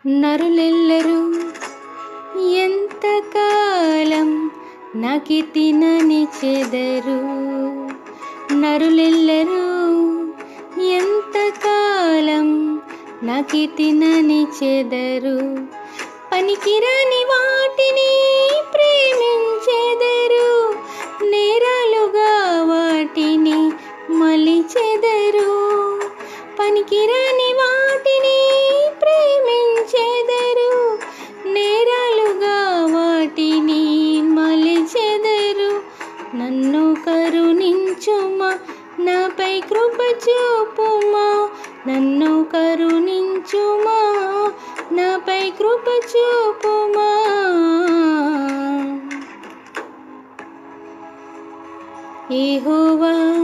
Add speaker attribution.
Speaker 1: నరులెల్లరూ ఎంతకాలం నకితినని చెదరు. నరులెల్లరూ ఎంతకాలం నకితినని చెదరు. పనికిరాని వాటిని ప్రేమించెదరు, నేరాలుగా వాటిని మలిచెదరు. పనికిరాని వాటిని ప్రేమించెదరు, నేరాలుగా వాటిని మలిచెదరు. నన్ను కరుణించుమా, నాపై కృప చూపుమా. నన్ను కరుణించుమా, నాపై కృప చూపుమా. యెహోవా